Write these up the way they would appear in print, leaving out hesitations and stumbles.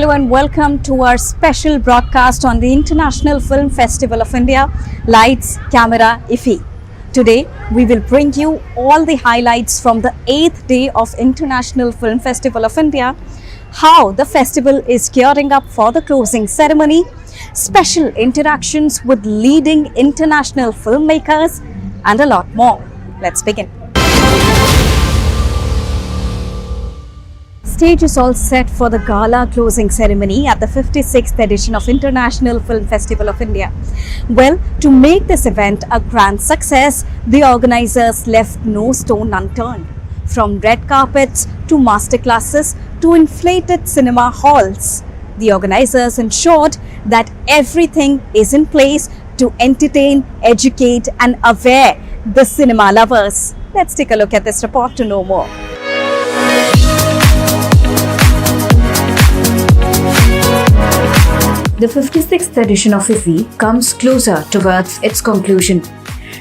Hello and welcome to our special broadcast on the International Film Festival of India, Lights, Camera, IIFI. Today, we will bring you all the highlights from the 8th day of International Film Festival of India, how the festival is gearing up for the closing ceremony, special interactions with leading international filmmakers, and a lot more. Let's begin. Stage is all set for the gala closing ceremony at the 56th edition of International Film Festival of India. Well, to make this event a grand success, the organizers left no stone unturned. From red carpets to masterclasses to inflated cinema halls, the organizers ensured that everything is in place to entertain, educate and aware the cinema lovers. Let's take a look at this report to know more. The 56th edition of IIFI comes closer towards its conclusion.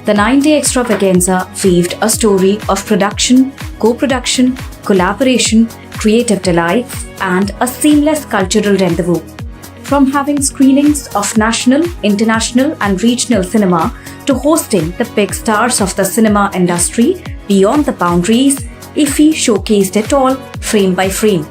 The 9-day extravaganza weaved a story of production, co-production, collaboration, creative delight, and a seamless cultural rendezvous. From having screenings of national, international, and regional cinema to hosting the big stars of the cinema industry beyond the boundaries, IIFI showcased it all frame by frame.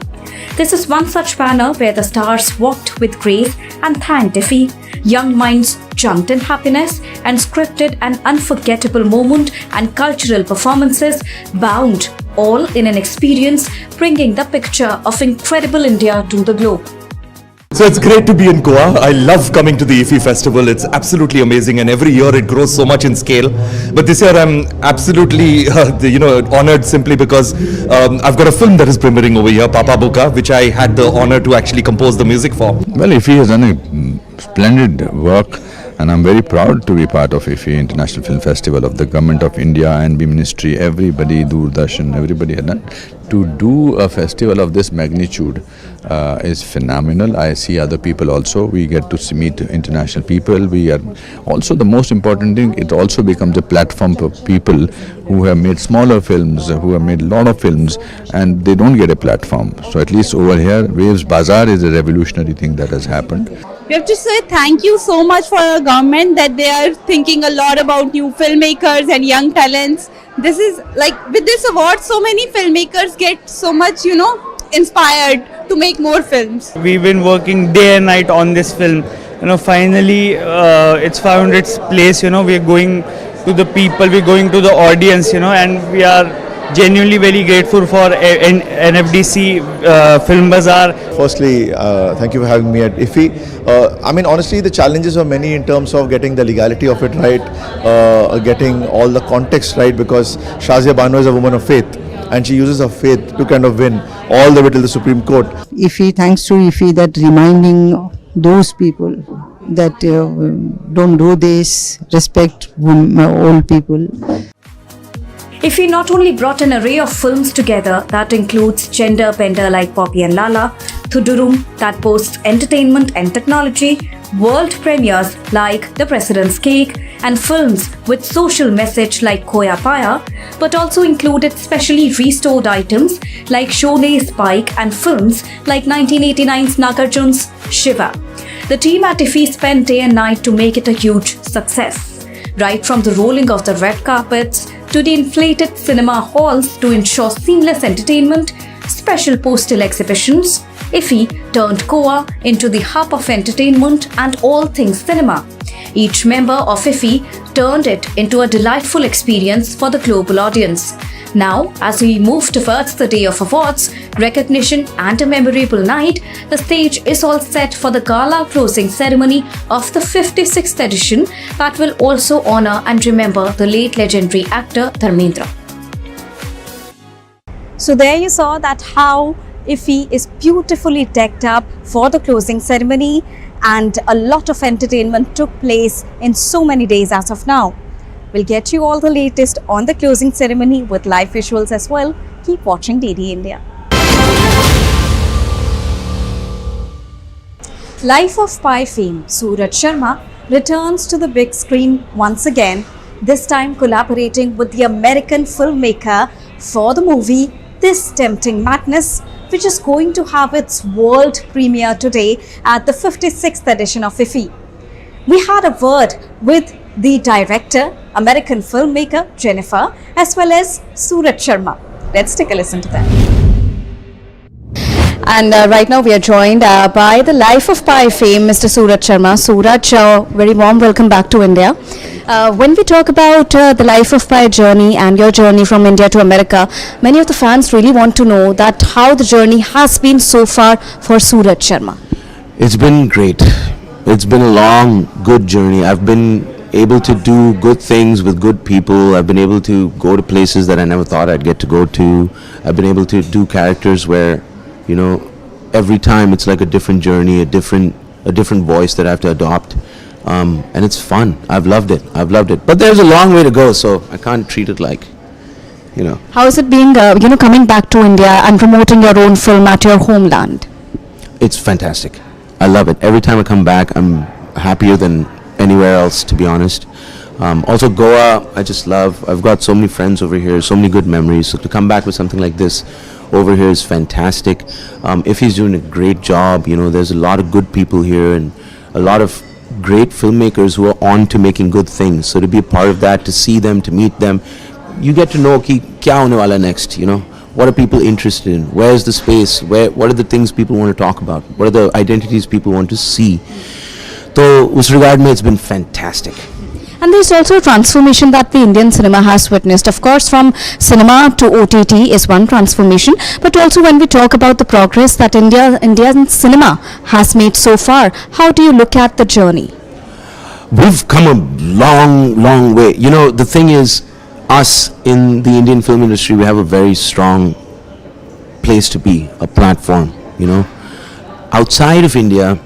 This is one such banner where the stars walked with grace and thanked IIFI. Young minds jumped in happiness and scripted an unforgettable moment and cultural performances bound all in an experience bringing the picture of incredible India to the globe. So it's great to be in Goa. I love coming to the IIFI festival. It's absolutely amazing, and every year it grows so much in scale. But this year I'm absolutely, honored simply because I've got a film that is premiering over here, Papa Boka, which I had the honor to actually compose the music for. Well, IIFI has done a splendid work, and I'm very proud to be part of IIFI International Film Festival of the Government of India, NB Ministry, everybody, Doordarshan, everybody had done. To do a festival of this magnitude is phenomenal. I see other people also. We get to meet international people. We are also, the most important thing, it also becomes a platform for people who have made smaller films, who have made a lot of films, and they don't get a platform. So at least over here, Waves Bazaar is a revolutionary thing that has happened. We have to say thank you so much for our government that they are thinking a lot about new filmmakers and young talents. This is like, with this award, so many filmmakers get so much, inspired to make more films. We've been working day and night on this film. Finally, it's found its place. We're going to the people, we're going to the audience, and we are genuinely very grateful for NFDC Film Bazaar. Firstly, thank you for having me at IIFI. Honestly, the challenges are many in terms of getting the legality of it right, getting all the context right, because Shazia Bano is a woman of faith, and she uses her faith to kind of win all the way till the Supreme Court. IIFI, thanks to IIFI, that reminding those people that don't do this, respect old people. IIFI not only brought an array of films together that includes gender bender like Poppy and Lala, Thudurum that boasts entertainment and technology, world premieres like The President's Cake, and films with social message like Khoya Paya, but also included specially restored items like Sholay Spike and films like 1989's Nagarjun's Shiva. The team at IIFI spent day and night to make it a huge success. Right from the rolling of the red carpets to the inflated cinema halls to ensure seamless entertainment, special postal exhibitions, IIFI turned Goa into the hub of entertainment and all things cinema. Each member of IIFI turned it into a delightful experience for the global audience. Now, as we move towards the day of awards, recognition and a memorable night, the stage is all set for the gala closing ceremony of the 56th edition that will also honor and remember the late legendary actor Dharmendra. So there you saw that how IIFI is beautifully decked up for the closing ceremony, and a lot of entertainment took place in so many days as of now. We'll get you all the latest on the closing ceremony with live visuals as well. Keep watching DD India. Life of Pi fame Suraj Sharma returns to the big screen once again, this time collaborating with the American filmmaker for the movie This Tempting Madness, which is going to have its world premiere today at the 56th edition of IIFI. We had a word with the director, American filmmaker Jennifer, as well as Suraj Sharma. Let's take a listen to them. And right now we are joined by the Life of Pi fame, Mr. Suraj Sharma. Suraj, very warm welcome back to India. When we talk about the Life of Pi journey and your journey from India to America, many of the fans really want to know that how the journey has been so far for Suraj Sharma. It's been great. It's been a long, good journey. I've been able to do good things with good people. I've been able to go to places that I never thought I'd get to go to. I've been able to do characters where, you know, every time it's like a different journey, a different voice that I have to adopt. And it's fun. I've loved it. But there's a long way to go, so I can't treat it like, you know. How is it being, coming back to India and promoting your own film at your homeland? It's fantastic. I love it. Every time I come back, I'm happier than anywhere else, to be honest. Also Goa, I just love. I've got so many friends over here, so many good memories. So to come back with something like this over here is fantastic. If he's doing a great job, you know, there's a lot of good people here and a lot of great filmmakers who are on to making good things. So to be a part of that, to see them, to meet them, you get to know ki kya hone wala next, you know. What are people interested in? Where's the space? What are the things people want to talk about? What are the identities people want to see? So, us regard mein, it's been fantastic. And there's also a transformation that the Indian cinema has witnessed. Of course, from cinema to OTT is one transformation, but also when we talk about the progress that Indian cinema has made so far, how do you look at the journey? We've come a long, long way. You know, the thing is, us in the Indian film industry, we have a very strong place to be, a platform, you know. Outside of India,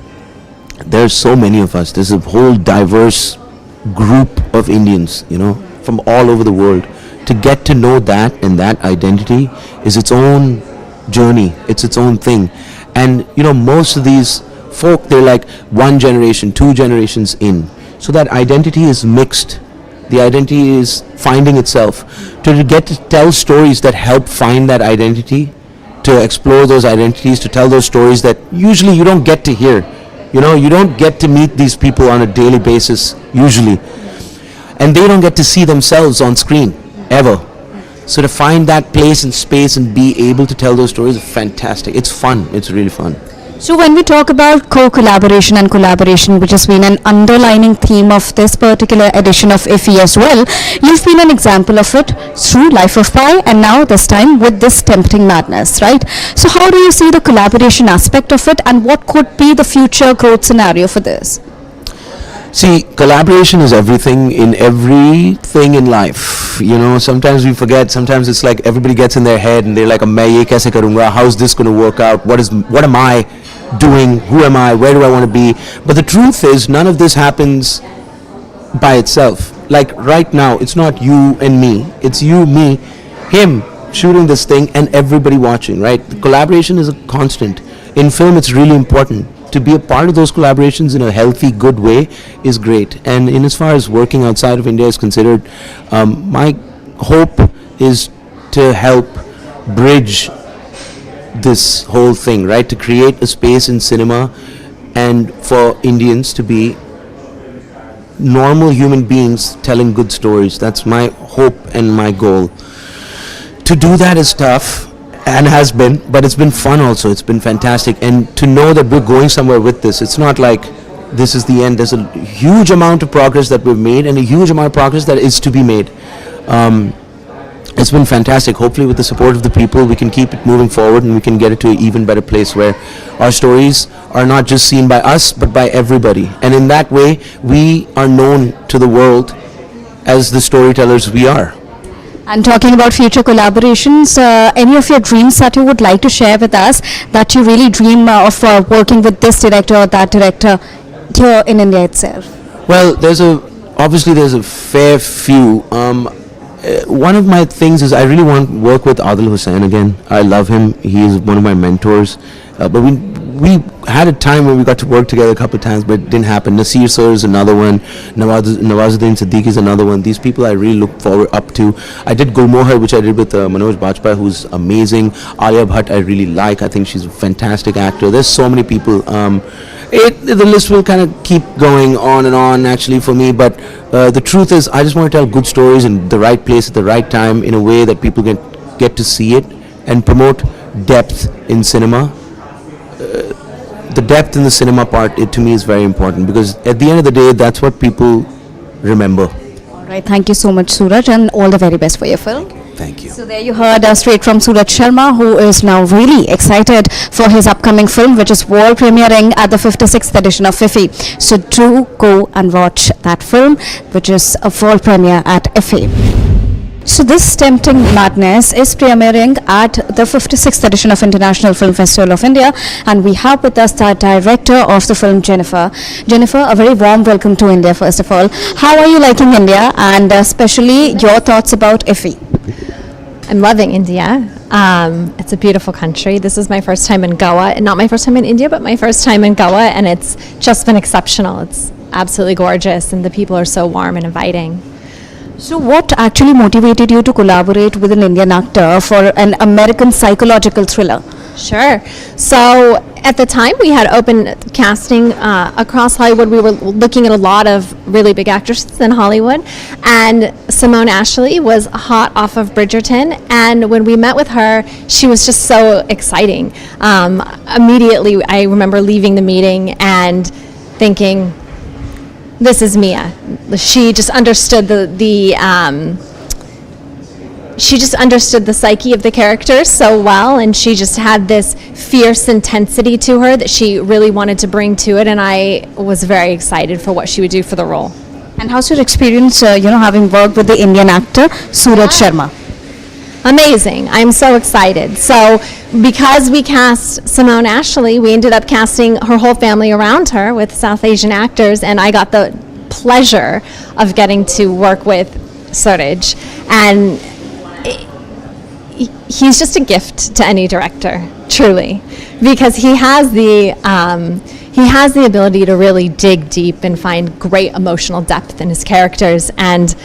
there's so many of us. There's a whole diverse group of Indians, you know, from all over the world. To get to know that and that identity is its own journey. It's its own thing. And, you know, most of these folk, they're like one generation, two generations in. So that identity is mixed. The identity is finding itself. To get to tell stories that help find that identity, to explore those identities, to tell those stories that usually you don't get to hear. You know, you don't get to meet these people on a daily basis, usually. And they don't get to see themselves on screen, ever. So to find that place and space and be able to tell those stories is fantastic. It's fun. It's really fun. So when we talk about co-collaboration and collaboration, which has been an underlining theme of this particular edition of IIFI as well, you've been an example of it through Life of Pi and now this time with this Tempting Madness, right? So how do you see the collaboration aspect of it and what could be the future growth scenario for this? See, collaboration is everything in life. You know, sometimes we forget, sometimes it's like everybody gets in their head and they're like, "Main ye kaise karunga? How's this going to work out? What am I doing? Who am I? Where do I want to be?" But the truth is, none of this happens by itself. Like right now, it's not you and me. It's you, me, him shooting this thing and everybody watching, right? The collaboration is a constant. In film, it's really important. To be a part of those collaborations in a healthy, good way is great. And in as far as working outside of India is considered, my hope is to help bridge this whole thing, right? To create a space in cinema and for Indians to be normal human beings telling good stories. That's my hope and my goal. To do that is tough. And has been, but it's been fun also. It's been fantastic. And to know that we're going somewhere with this, it's not like this is the end. There's a huge amount of progress that we've made and a huge amount of progress that is to be made. It's been fantastic. Hopefully with the support of the people, we can keep it moving forward and we can get it to an even better place where our stories are not just seen by us, but by everybody. And in that way, we are known to the world as the storytellers we are. And talking about future collaborations, any of your dreams that you would like to share with us that you really dream of working with this director or that director here in India itself? Well, obviously there's a fair few. One of my things is I really want to work with Adil Hussain again. I love him. He is one of my mentors. But we had a time where we got to work together a couple of times, but it didn't happen. Nasir sir is another one. Nawazuddin Siddiqui is another one. These people I really look forward up to. I did Gulmohar, which I did with Manoj Bajpayee, who's amazing. Alia Bhatt I really like. I think she's a fantastic actor. There's so many people. The list will kind of keep going on and on actually for me, but the truth is I just want to tell good stories in the right place at the right time in a way that people can get to see it and promote depth in cinema. The depth in the cinema part, to me, is very important, because at the end of the day, that's what people remember. All right, thank you so much, Suraj, and all the very best for your film. Thank you. So there you heard straight from Suraj Sharma, who is now really excited for his upcoming film, which is world premiering at the 56th edition of IIFI. So do go and watch that film, which is a world premiere at IIFI. So this Tempting Madness is premiering at the 56th edition of International Film Festival of India, and we have with us the director of the film, Jennifer. Jennifer, a very warm welcome to India first of all. How are you liking India, and especially your thoughts about IIFI? I'm loving India. It's a beautiful country. This is my first time in Goa, and not my first time in India, but my first time in Goa, and it's just been exceptional. It's absolutely gorgeous, and the people are so warm and inviting. So what actually motivated you to collaborate with an Indian actor for an American psychological thriller? Sure. So at the time we had open casting across Hollywood. We were looking at a lot of really big actresses in Hollywood, and Simone Ashley was hot off of Bridgerton, and when we met with her, she was just so exciting. Immediately I remember leaving the meeting and thinking, this is Mia. She just understood she just understood the psyche of the characters so well, and she just had this fierce intensity to her that she really wanted to bring to it, and I was very excited for what she would do for the role. And how's your experience, having worked with the Indian actor, Suraj Sharma? Amazing. I'm so excited. So because we cast Simone Ashley, we ended up casting her whole family around her with South Asian actors, and I got the pleasure of getting to work with Suraj. And he's just a gift to any director, truly, because he has the ability to really dig deep and find great emotional depth in his characters, and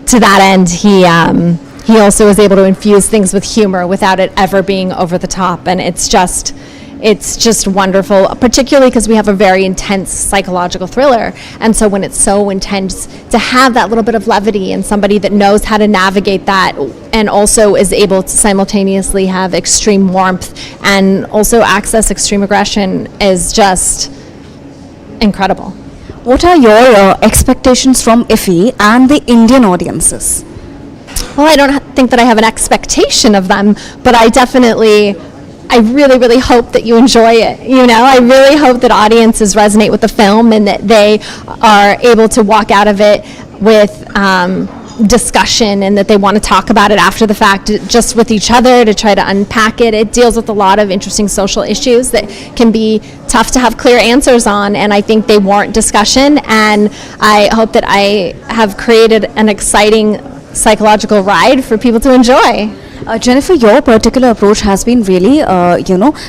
to that end, he also is able to infuse things with humor without it ever being over the top, and it's just wonderful, particularly because we have a very intense psychological thriller, and so when it's so intense, to have that little bit of levity and somebody that knows how to navigate that and also is able to simultaneously have extreme warmth and also access extreme aggression is just incredible. What are your expectations from IIFI and the Indian audiences? Well, I don't think that I have an expectation of them, but I really, really hope that you enjoy it. I really hope that audiences resonate with the film and that they are able to walk out of it with discussion, and that they want to talk about it after the fact, just with each other, to try to unpack it. It deals with a lot of interesting social issues that can be tough to have clear answers on, and I think they warrant discussion, and I hope that I have created an exciting psychological ride for people to enjoy. Jennifer, your particular approach has been really,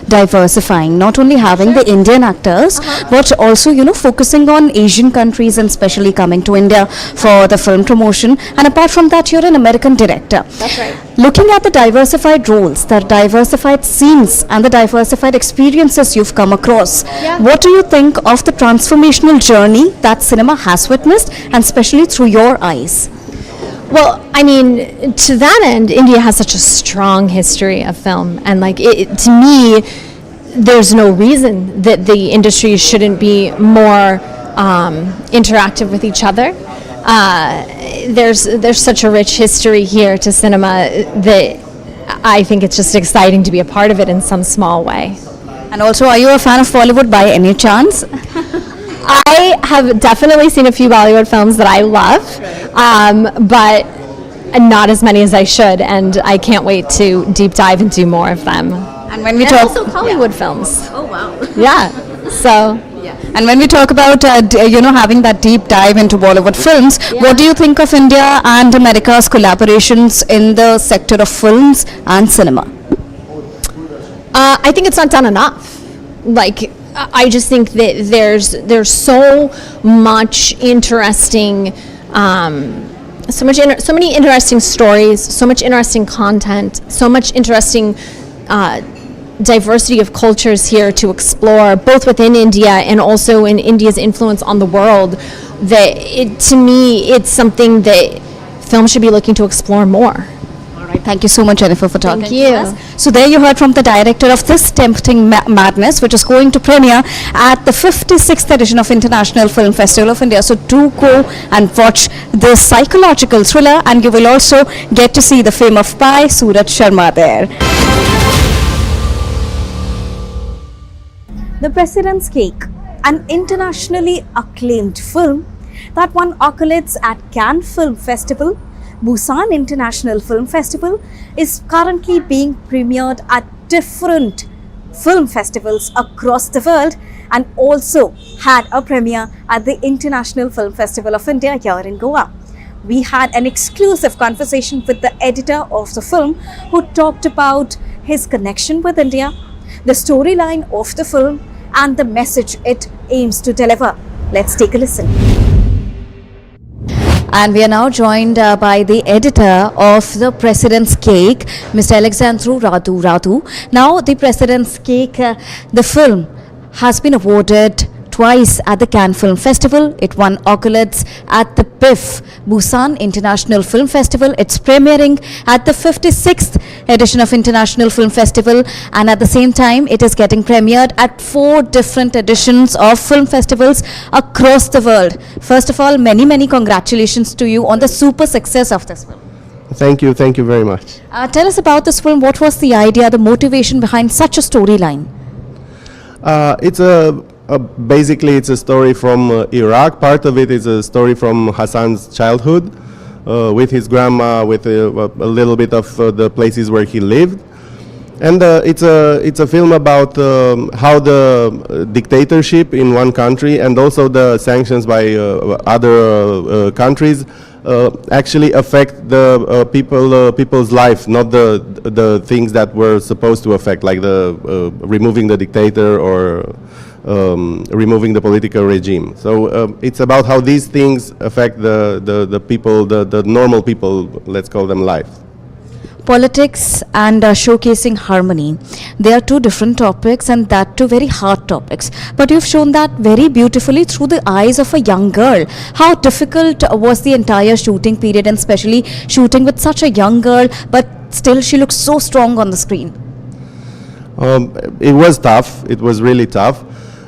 diversifying, not only having the Indian actors, but also, focusing on Asian countries and especially coming to India for the film promotion. And apart from that, you're an American director. That's right. Looking at the diversified roles, the diversified scenes, and the diversified experiences you've come across, what do you think of the transformational journey that cinema has witnessed, and especially through your eyes? Well, I mean, to that end, India has such a strong history of film, and to me, there's no reason that the industry shouldn't be more interactive with each other. There's such a rich history here to cinema that I think it's just exciting to be a part of it in some small way. And also, are you a fan of Bollywood by any chance? I have definitely seen a few Bollywood films that I love, but not as many as I should, and I can't wait to deep dive and do more of them. And when we talk, also Hollywood films. Oh wow! Yeah. So. Yeah. And when we talk about having that deep dive into Bollywood films, what do you think of India and America's collaborations in the sector of films and cinema? I think it's not done enough. like I just think that there's so much interesting so many interesting stories, so much interesting content, so much interesting diversity of cultures here to explore, both within India and also in India's influence on the world, that to me it's something that film should be looking to explore more. Thank you so much, Jennifer, for talking Thank you. to us. So there you heard from the director of This Tempting Madness, which is going to premiere at the 56th edition of International Film Festival of India. So do go and watch this psychological thriller, and you will also get to see the fame of Pai Suraj Sharma there. The President's Cake, an internationally acclaimed film that won accolades at Cannes Film Festival, Busan International Film Festival, is currently being premiered at different film festivals across the world, and also had a premiere at the International Film Festival of India here in Goa. We had an exclusive conversation with the editor of the film, who talked about his connection with India, the storyline of the film, and the message it aims to deliver. Let's take a listen. And we are now joined by the editor of The President's Cake, Mr. Alexandru Radu. Now, The President's Cake, the film, has been awarded twice at the Cannes Film Festival. It won accolades at the PIF, Busan International Film Festival. It's premiering at the 56th edition of International Film Festival, and at the same time it is getting premiered at 4 different editions of film festivals across the world. First of all, many congratulations to you on the super success of this film. Thank you very much. Tell us about this film. What was the idea, the motivation behind such a storyline? Basically it's a story from Iraq. Part of it is a story from Hassan's childhood with his grandma, with a little bit of the places where he lived. And it's a film about how the dictatorship in one country and also the sanctions by other countries actually affect the people's life, not the things that were supposed to affect, like the removing the dictator or removing the political regime. So it's about how these things affect the people, the normal people, let's call them, life. Politics and showcasing harmony. They are 2 different topics, and that 2 very hard topics. But you've shown that very beautifully through the eyes of a young girl. How difficult was the entire shooting period, and especially shooting with such a young girl, but still she looks so strong on the screen? It was tough. It was really tough.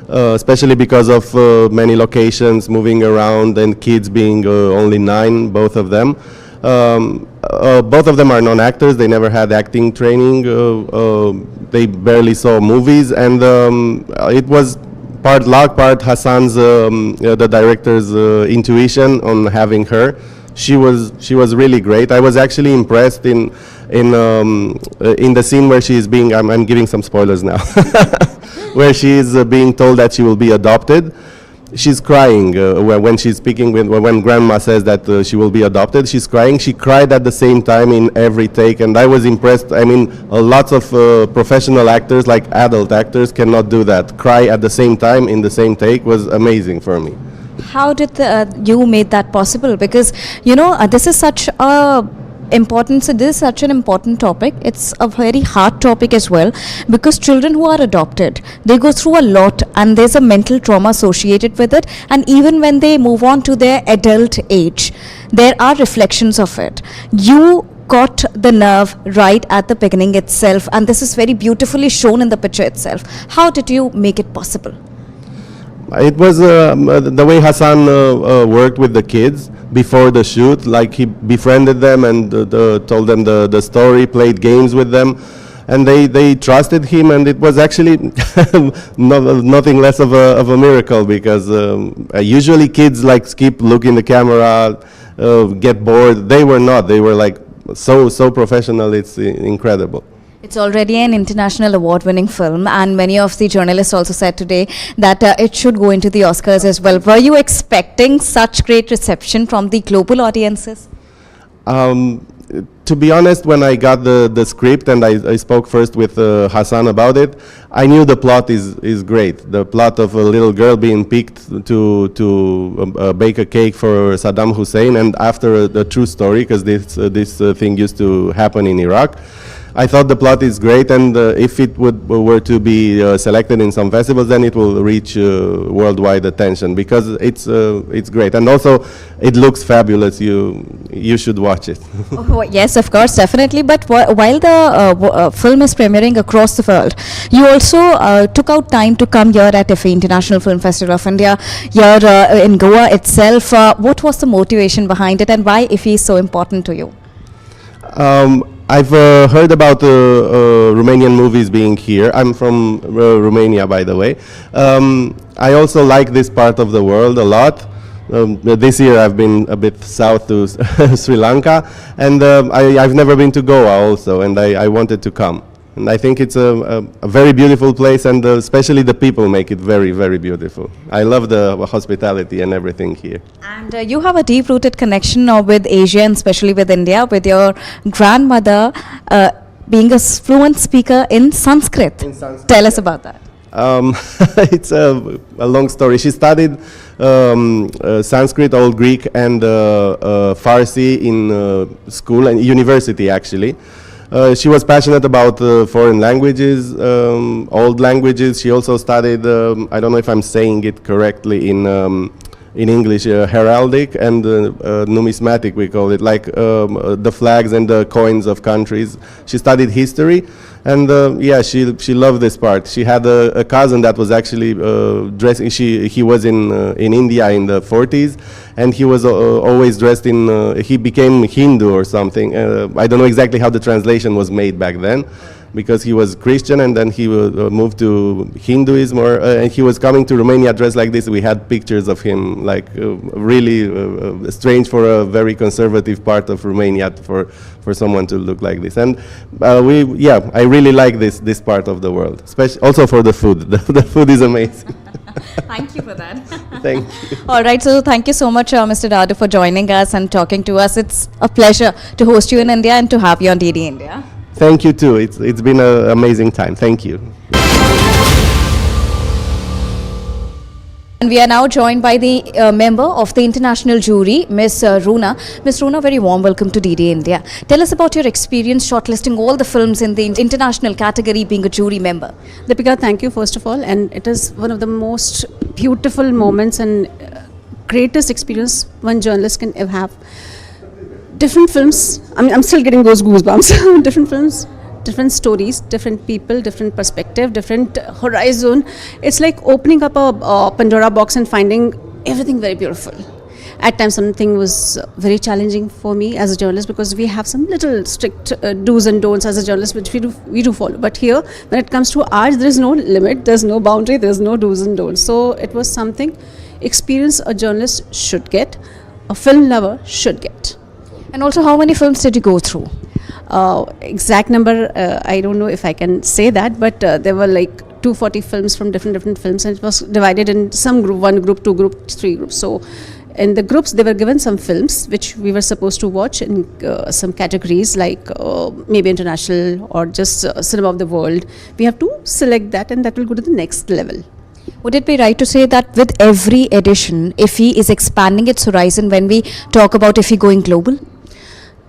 Especially because of many locations moving around and kids being only 9, both of them. Both of them are non-actors. They never had acting training. They barely saw movies, and it was part luck, part Hassan's, the director's intuition on having her. She was really great. I was actually impressed in the scene where she is being. I'm giving some spoilers now. Where she is being told that she will be adopted. She's crying when she's speaking, when grandma says that she will be adopted, she's crying. She cried at the same time in every take, and I was impressed. I mean, lots of professional actors, like adult actors, cannot do that. Cry at the same time in the same take was amazing for me. How did you made that possible? Because, this is such a importance. This is such an important topic. It's a very hard topic as well, because children who are adopted, they go through a lot, and there's a mental trauma associated with it, and even when they move on to their adult age, there are reflections of it. You caught the nerve right at the beginning itself, and this is very beautifully shown in the picture itself. How did you make it possible? It was the way Hassan worked with the kids before the shoot. Like, he befriended them and told them the story, played games with them, and they trusted him. And it was actually nothing less of a miracle, because usually kids like skip, look in the camera, get bored. They were not. They were like so professional. It's incredible. It's already an international award-winning film, and many of the journalists also said today that it should go into the Oscars as well. Were you expecting such great reception from the global audiences? To be honest, when I got the script and I spoke first with Hassan about it, I knew the plot is great. The plot of a little girl being picked to bake a cake for Saddam Hussein, and after the true story, because this thing used to happen in Iraq. I thought the plot is great, and if it were to be selected in some festivals, then it will reach worldwide attention, because it's great, and also it looks fabulous. You should watch it. Oh, yes, of course, definitely. But while the film is premiering across the world, you also took out time to come here at IIFI, International Film Festival of India, here in Goa itself. What was the motivation behind it, and why IIFI is so important to you? I've heard about Romanian movies being here. I'm from Romania, by the way. I also like this part of the world a lot. This year I've been a bit south to Sri Lanka, and I've never been to Goa also, and I wanted to come. And I think it's a very beautiful place, and especially the people make it very, very beautiful. I love the hospitality and everything here. And you have a deep-rooted connection with Asia, and especially with India, with your grandmother being a fluent speaker in Sanskrit. Tell us about that. It's a long story. She studied Sanskrit, Old Greek, and Farsi in school and university, actually. She was passionate about foreign languages, old languages. She also studied, I don't know if I'm saying it correctly in English, heraldic and numismatic, we call it, like the flags and the coins of countries. She studied history, and yeah, she loved this part. She had a cousin that was actually dressing. He was in India in the 40s, and he was always dressed in. He became Hindu or something. I don't know exactly how the translation was made back then, because he was Christian, and then he moved to Hinduism, and he was coming to Romania dressed like this. We had pictures of him, like really strange for a very conservative part of Romania for someone to look like this. And I really like this part of the world, especially also for the food. The food is amazing. Thank you for that. Thank you. All right, so thank you so much, Mr. Dadu, for joining us and talking to us. It's a pleasure to host you in India and to have you on DD India. Thank you too. It's been an amazing time. Thank you. And we are now joined by the member of the international jury, Ms. Roona. Ms. Roona, very warm welcome to DD India. Tell us about your experience shortlisting all the films in the international category, being a jury member. Deepika, thank you first of all, and it is one of the most beautiful moments and greatest experience one journalist can ever have. Different films, I'm still getting those goosebumps. Different films, different stories, different people, different perspective, different horizon. It's like opening up a Pandora box and finding everything very beautiful. At times something was very challenging for me as a journalist, because we have some little strict do's and don'ts as a journalist which we do follow. But here, when it comes to art, there is no limit, there's no boundary, there's no do's and don'ts. So it was something experience a journalist should get, a film lover should get. And also, how many films did you go through? Exact number, I don't know if I can say that, but there were like 240 films from different films, and it was divided in some group, 1 group, 2 group, 3 groups. So in the groups, they were given some films which we were supposed to watch in some categories, like maybe international or just cinema of the world. We have to select that, and that will go to the next level. Would it be right to say that with every edition, IIFI is expanding its horizon when we talk about IIFI going global?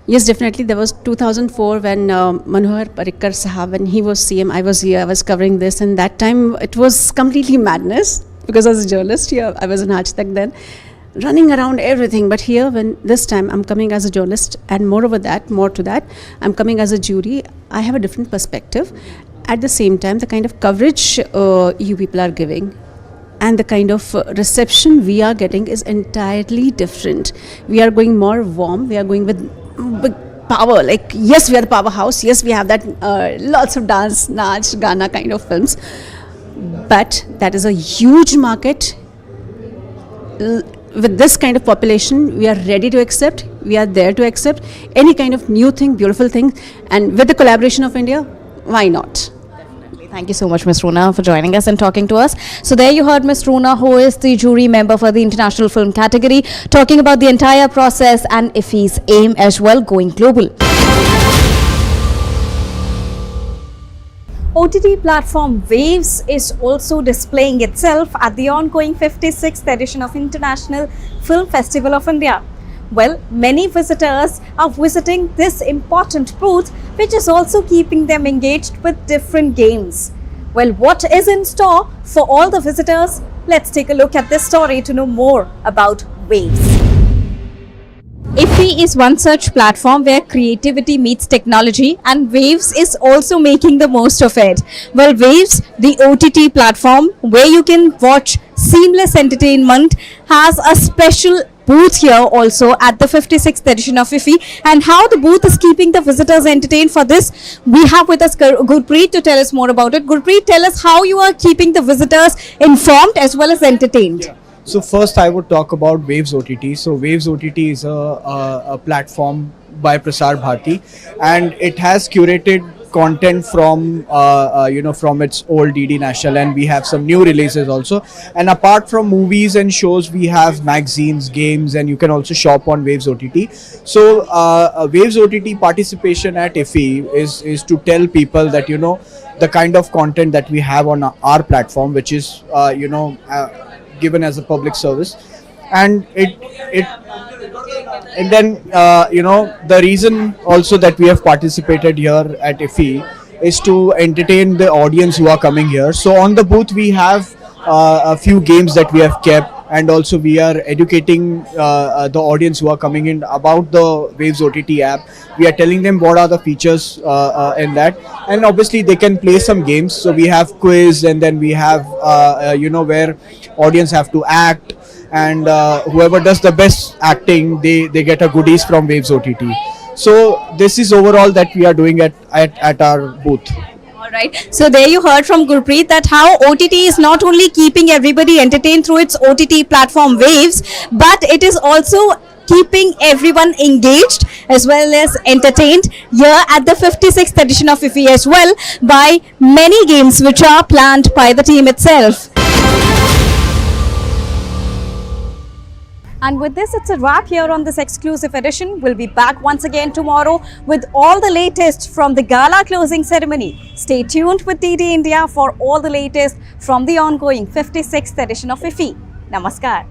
Yes, definitely. There was 2004 when Manohar Parrikar Sahab, when he was CM, I was here, I was covering this, and that time it was completely madness, because as a journalist here, I was an architect then, running around everything. But here, when this time I'm coming as a journalist, and more to that, I'm coming as a jury, I have a different perspective. At the same time, the kind of coverage you people are giving and the kind of reception we are getting is entirely different. We are going more warm, we are going with big power, like yes, we are the powerhouse, yes, we have that lots of dance, naach, Ghana kind of films, but that is a huge market. With this kind of population, we are ready to accept, we are there to accept any kind of new thing, beautiful thing, and with the collaboration of India, why not? Thank you so much, Ms. Roona, for joining us and talking to us. So there you heard Ms. Roona, who is the jury member for the international film category, talking about the entire process and IFFI's aim as well, going global. OTT platform Waves is also displaying itself at the ongoing 56th edition of International Film Festival of India. Well, many visitors are visiting this important booth, which is also keeping them engaged with different games. Well, what is in store for all the visitors? Let's take a look at this story to know more about Waves. IFFI is one such platform where creativity meets technology, and Waves is also making the most of it. Well, Waves, the OTT platform where you can watch seamless entertainment, has a special booth here also at the 56th edition of IFFI. And how the booth is keeping the visitors entertained, for this we have with us Gurpreet to tell us more about it. Gurpreet, tell us how you are keeping the visitors informed as well as entertained. So first I would talk about Waves OTT. So Waves OTT is a platform by Prasar Bharati, and it has curated content from from its old DD National, and we have some new releases also. And apart from movies and shows, we have magazines, games, and you can also shop on Waves OTT. So Waves OTT participation at IFFI is to tell people that the kind of content that we have on our platform, which is given as a public service, and the reason also that we have participated here at IFFI is to entertain the audience who are coming here. So on the booth we have a few games that we have kept, and also we are educating the audience who are coming in about the Waves OTT app. We are telling them what are the features in that, and obviously they can play some games. So we have quiz, and then we have where audience have to act, and whoever does the best acting, they get a goodies from Waves OTT. So this is overall that we are doing at our booth. Alright, so there you heard from Gurpreet that how OTT is not only keeping everybody entertained through its OTT platform Waves, but it is also keeping everyone engaged as well as entertained here at the 56th edition of IFFI as well, by many games which are planned by the team itself. And with this, it's a wrap here on this exclusive edition. We'll be back once again tomorrow with all the latest from the gala closing ceremony. Stay tuned with DD India for all the latest from the ongoing 56th edition of IFFI. Namaskar.